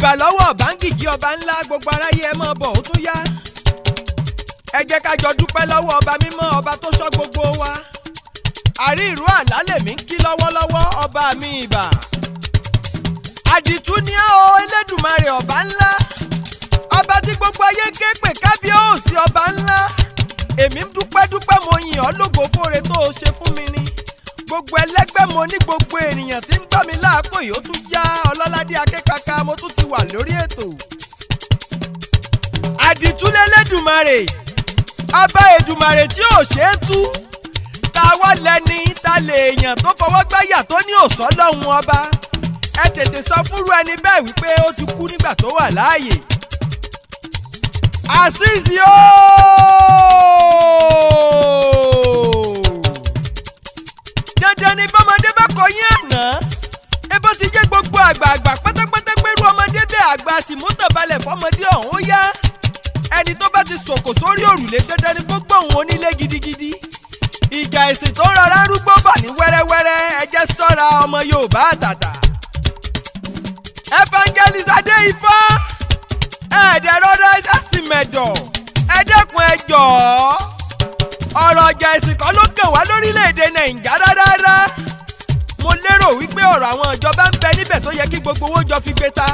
ìbà lọ́wọ́ báńkìkì ọba ńlá gbogbo aráyé ẹ máa bọ̀ ó tún yá. ẹ jẹ́ ká jọ dúpẹ́ lọ́wọ́ ọba mímọ́ ọba tó ṣọ́ gbogbo wa. àrí ìró àlá lèmi ń kí lọ́wọ́lọ́wọ́ ọba mi ìbà. àdìtú ni á o Elédùmarè ọba ńlá. ọba tí gbogbo ayé ké pè kábíyèsí ọba ńlá. èmi ń dúpẹ́ mo yìn ọ́ lógo fóore tó o ṣe fún mi ni. gbogbo ẹlẹ́gbẹ́ mo ní gbogbo ènìyàn tí ń gbọ́ mi láàkó yìí ó tún já ọlọ́ládé akekaka mo tún ti wà lórí ètò. àdìtú l'Ẹlẹ́dùmarè ọba Èdùmarè tí ò ṣe é tú. ta wá lẹni ta lè èèyàn tó fọwọ́ gbáyà tó ní òsọ́ lọ́hùn ọba. ẹ tètè sọ fúnrú ẹni bẹ́ẹ̀ wípé ó ti kú nígbà tó wà láàyè. àṣìṣì ooo. dandan ni bọ́mọdé bá kọ yín àná. ebó ti jẹ́ gbogbo àgbààgbà pátápátá pẹ̀lú ọmọdé bẹ́ẹ̀ àgbà sì mú tàbalẹ̀ fọmọdé ọ̀hún ó yá. ẹni tó bá ti sòkò sórí òrùlé dandan ni gbogbo òun onílé gidigidi. ìjà ẹ̀sìn tó rọra rúgbó bọ̀ ní wẹ́rẹ́wẹ́rẹ́ ẹ jẹ́ ṣọ́ra ọmọ Yorùbá àtàtà. Evangelist Adé Ifá ẹ̀ẹ́dẹ̀rọ̀rọ̀ ẹ̀sìmẹ̀dọ̀ ẹ̀dẹ́kun ẹ jọ̀ọ́. ọ̀rọ̀ ọjà ẹ̀sìn kan ló kàn wá lórílẹ̀‐èdè Nàìjíríà rárá. mo lérò wípé ọ̀rọ̀ àwọn ìjọba ń bẹ níbẹ̀ tó yẹ kí gbogbo owó jọ fi gbé ta.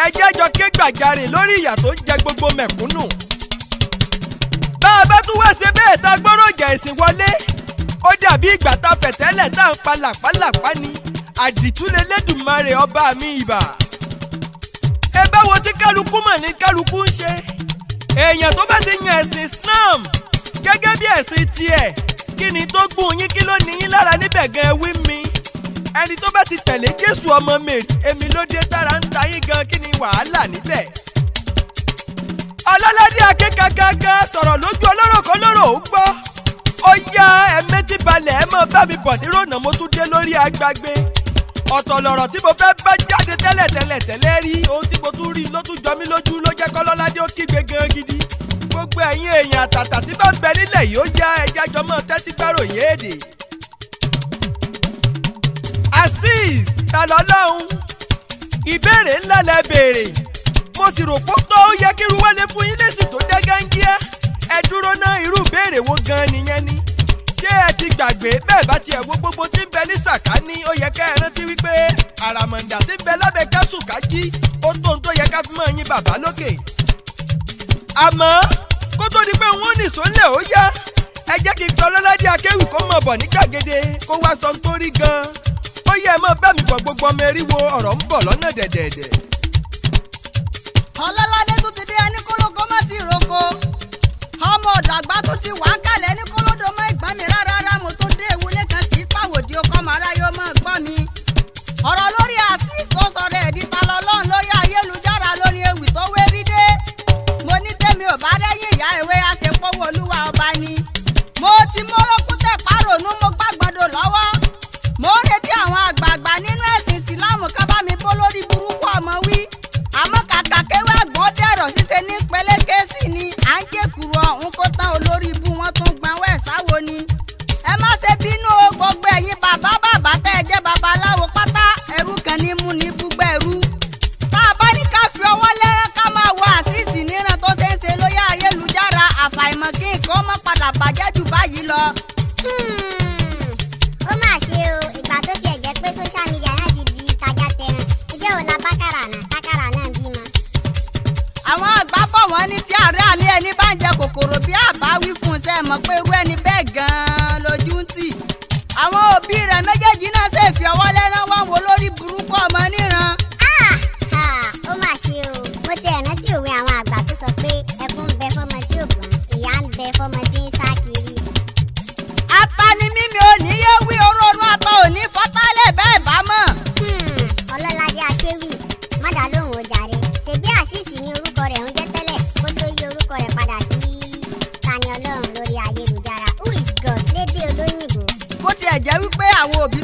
ẹ jẹ́ jọ ké gbàjarè lórí ìyà tó ń jẹ gbogbo mẹ̀kúnnù. bá a bá tún wá ṣe bẹ́ẹ̀ ta gbọ́rọ̀ ọjà ẹ̀sìn wọlé. ó dàbí ìgbà ta fẹ̀tẹ́lẹ̀ tá à ń pa làpálàpá ni. àdìtú l'Ẹlẹ́dùmarè ọba mi ìbà. ẹ báwo tí kálukú mọ̀ ní kálukú ń ṣe. èèyàn tó bá ti yan ẹ̀sìn Islam gẹ́gẹ́ bí ẹ̀sìn tiẹ̀ kí ni tó gún yín kí ló ní yín lára níbẹ̀ gan wí mi. ẹni tó bá ti tẹ̀lé Jésù ọmọ Mary èmi ló dé tára ń ta yín gan kí ni wàhálà níbẹ̀. ọlọ́ládé akekaka sọ̀rọ̀ lójú ọlọ́rọ̀ kan lọ́rọ̀ ó gbọ́. ó yá ẹ̀mẹ́tì balẹ̀ ẹ̀ mọ́ bá mi bọ̀ nírònà mo tún dé lórí agbágbé. ọ̀tọ̀ lọ̀rọ̀ tí mo fẹ́ bá jáde tẹ́lẹ̀ rí ohun tí mo tún rí ló tún jọ mí lójú ló jẹ́ kọ́lọ́ládé ó kígbe gan gidi. gbogbo ẹ̀yin èèyàn àtàtà tí bá ń bẹ nílẹ̀ yìí ó yá ẹja jọmọ́ tẹ́tí gbárò yéèdè. Azeez Talọ́lọ́hun ìbéèrè ńlá lẹ béèrè mo sì rò pọ́tọ́ ó yẹ kí irú wálé fún yín lésì tó dẹ́ gángíá. ẹ dúró ná irú ìbéèrè wo gan nìyẹn ni. ṣé ẹ ti gbàgbé bẹ́ẹ̀ bá tiẹ̀ wo gbogbo tí ń bẹ ní sàkání ó yẹ ká ẹ rántí wípé àràmọ̀ǹdà tí ń bẹ lábẹ́ kásù kájí ó tó ń tó yẹ ká fi mọ́ yín bàbá lókè. àmọ́ kó tó di pé wọ́n ní sólẹ̀ ó yá ẹ jẹ́ kí n tọ́ Ọlọ́ládé akéwì kó mọ̀ bọ̀ ní gbàgede kó wá sọ nítorí gan-an. ó yẹ ẹ mọ́ bá mi bọ̀ gbogbo ọmọ eriwo ọ̀rọ̀ ń bọ̀ lọ́nà dẹ̀dẹ̀dẹ̀. Ọlọ́ládé tún ti dé ẹni kólókó má ti roko. ọmọ ọ̀dọ̀ àgbà tún ti wà á kálẹ̀ ẹni kólódó mọ́ ìgbà mi rárá mo tó dé ìwúlé kan kì í pàwòdì ọkọ màrá yóò mọ́ gbọ́ mi. ọ̀rọ̀ lórí Azeez tó sọ̀rọ̀ ẹ̀dí Talọ́lọ́hun lórí ayélujára lórí ewì tó wé rí dé. mo ní tèmi ò bá rẹ́yìn ìyá ìwé àṣepọ̀wọ́ olúwa ọba ni. mo ti mọ́rọ́kún tẹ̀ párònú mo gbàgbọ́dọ̀ lọ́wọ́. mo ń retí àwọn àgbààgbà nínú ẹ̀sìn ìsìláàmù ká bá mi bó lórí burúkú ọmọ wí. àmọ́ kàkà kéwé àgbọ̀n dẹ̀rọ̀ ṣíṣe ní pẹ̀lẹ́kẹ́ sí ni à ń jẹ́kùrọ̀ ọ̀hún kó tán olórí ibú wọn tún gbanwọ́ ẹ̀ sáwo ni. ẹ má ṣe bínú o gbogbo ẹ̀yin bàbá tẹ́ ẹ jẹ́ babaláwo pátá ẹrú kan ní mú ní búgbẹ́rú. tá a bá ní ká fi ọwọ́ lẹ́rán ká máa wo Azeez níran tó ṣe ń ṣe lórí ayélujára àfàìmọ̀ kí nǹkan má padà bàjẹ́ jù báyìí lọ. ó mà ṣe o ìgbà tó tiẹ̀ jẹ́ pé social media náà ti di tajà tẹran ìjẹ́ òun la bákàrà náà bímọ. àwọn àgbà bọ̀ wọ́n ní tí àárẹ̀ alẹ́ ẹni bá ń jẹ kòkòrò bí àbá wí fún un ṣe mọ̀ pé irú ẹni bẹ́ẹ̀ gan-an lójú ń tì. àwọn òbí rẹ̀ méjèèjì náà ṣe fi ọwọ́ lẹ́rán wọ́n wo lórí burúkú ọmọ níran. ó mà ṣe o mo ti rántí òwe àwọn àgbà tó sọ pé ẹkún ń bẹ fọmọ tí ò gbọ́n ìyà ń bẹ fọmọ tí ń sá kiri. ata ni mímí ò ní yé wí orónú ata ò ní fọ́tálẹ̀ bẹ́ẹ̀ bá mọ̀. Ọlọ́ládé akéwì mọ́dà lóhùn ó jàre ṣèbí Azeez ní orúkọ rẹ̀ ń jẹ́ tẹ́lẹ̀ kó tó yí orúkọ rẹ̀ padà sí tani Olohun lórí ayélujára who is God lédè olóyìnbó. bó tiẹ̀ jẹ́ wípé àwọn òbí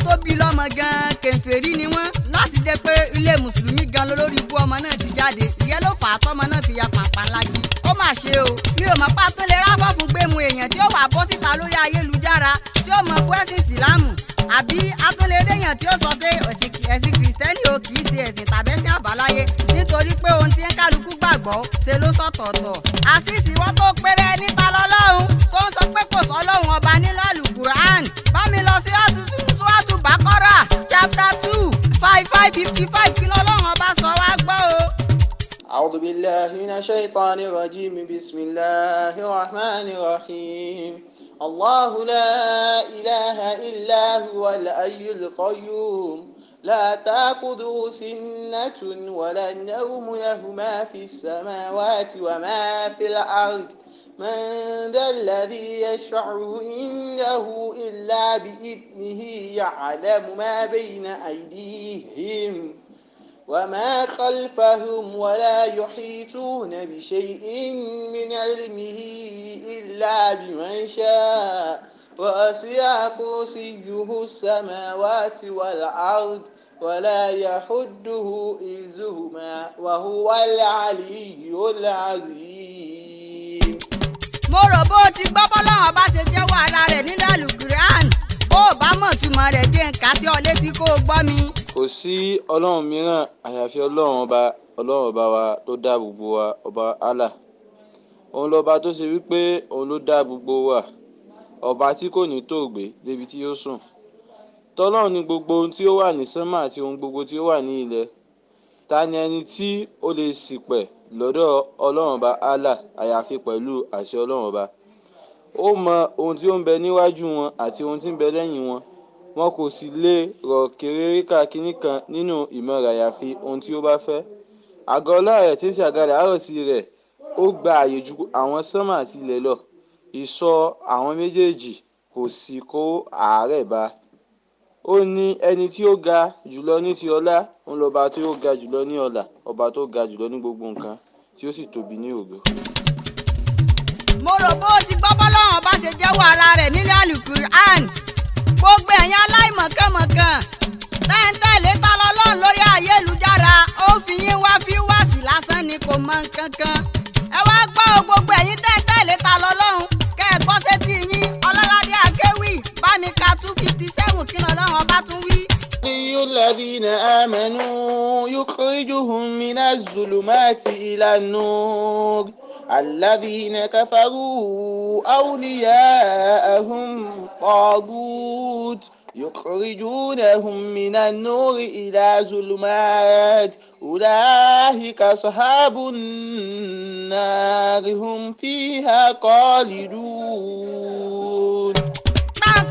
الشيطان الرجيم بسم الله الرحمن الرحيم الله لا إله إلا هو الحي القيوم لا تأخذه سنة ولا نوم له ما في السماوات وما في الأرض من ذا الذي يشفع عنده إلا بإذنه يعلم ما بين أيديهم وما خلفهم ولا يحيطون بشيء من علمه إلا بما شاء وسع كرسيه السماوات والأرض ولا يحده حفظهما وهو العلي العظيم. mo rò bó ti gbọ́ bọ́lọ́run bá ṣe jẹ́wọ́ ara rẹ̀ nínú àlùkùránì bó o bá mọ̀ túmọ̀ rẹ̀ jẹ́ ń kà sí ọ létí kó o gbọ́ mi. kò sí ọlọ́run mìíràn àyàfi ọlọ́run ọba wa tó dá gbogbo wa, ọba Allah. òun lọ́ba tó ṣe wípé òun ló dá gbogbo wa, ọba tí kò ní tòògbé débi tí yóò sùn. tọ́lọ́run ni gbogbo ohun tí ó wà ní sánmà àti ohun gbogbo tí ó wà ní ilẹ̀. ta ni ẹni tí ó lè ṣìpẹ̀ lọ́dọ̀ ọlọ́run ọba Allah àyàfi pẹ̀lú àṣẹ ọlọ́run ọba. ó mọ ohun tí ó ń bẹ níwájú wọn àti ohun tí ń bẹ lẹ́yìn wọn. wọn kò sì lè rọ̀ kèrèríkà kínní kan nínú ìmọ̀ rẹ̀ àyàfi ohun tí ó bá fẹ́. àgọ́ ọlá rẹ̀ tí ń ṣe àga àròsí rẹ̀ ó gba àyè ju àwọn sánmà àti ilẹ̀ lọ. ìṣọ́ àwọn méjèèjì kò sì kó àárẹ̀ bá. ó ní ẹni tí ó ga jùlọ ní ti ọlá, òun lọ́ba tí ó ga jùlọ ní ọlà, ọba tó ga jùlọ ní gbogbo nǹkan tí ó sì tóbi ní ògo. mo rò bó ti gbọ́ bọ́lọ́run bá ṣe jẹ́wọ́ ara rẹ̀ nínú àlùkùránì gbogbo ẹ̀yin aláìmọ̀kànmọ̀kàn tẹ́ńtẹ́lẹ̀ ta lọ́lọ́run lórí ayélujára ó fi yín wá fíwáàsì lásán ni kò mọ nǹkan kan. ẹ wá gbọ́ gbogbo ẹ̀yin tẹ́ńtẹ́lẹ̀ ta lọ́lọ́run kẹ́ ẹ gbọ́ sétí yín ọlọ́ládé akéwì bá mi ka 257 kí lọ́lọ́run ọba tún wí. الذين آمنوا يخرجهم من الظلمات إلى النور الذين كفروا أولياءهم طاغوت يخرجونهم من النور إلى ظلمات أولئك أصحاب النار هم فيها خالدون.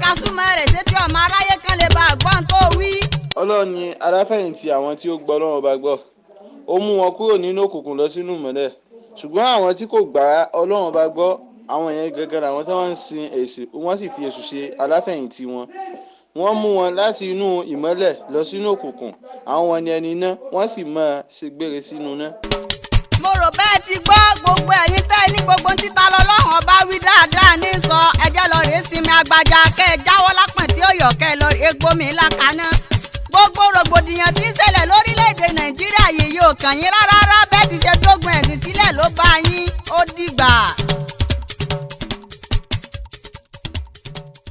kásùmọ̀ rẹ̀ ṣé tí ọmọ aráyé kan lè bá àgbọ̀n tó wí. ọlọ́run ni aláfẹ̀yìntì àwọn tí ó gbọ́ ọlọ́run ọba gbọ́. ó mú wọn kúrò nínú òkùnkùn lọ sínú ìmọ́lẹ̀. ṣùgbọ́n àwọn tí kò gbà ọlọ́run ọba gbọ́, àwọn yẹn gẹ́gẹ́ làwọn tí wọ́n ń sin èṣù, wọ́n sì fi èṣù ṣe aláfẹ̀yìntì wọn. wọ́n mú wọn láti inú ìmọ́lẹ̀ lọ sínú òkùnkùn, àwọn wọn ni ẹni náà, wọ́n sì máa ṣègbére sínú náà. mo rò bẹ́ẹ̀ ti gbọ́ gbogbo ẹ̀yin tẹ́ ní gbogbo títa lọ́lọ́run ọba wí dáadáa ní sọ ẹjẹ́ lọ rèé sinmi agbájá kẹ́ ẹ jáwọ́ lápọ̀n tí ó yọ̀ kẹ́ ẹ lọ rèé gbomi lákaná. gbogbo rògbòdìyàn tí ń ṣẹlẹ̀ lórílẹ̀‐èdè nàìjíríà yìí yóò kàn yín rárá.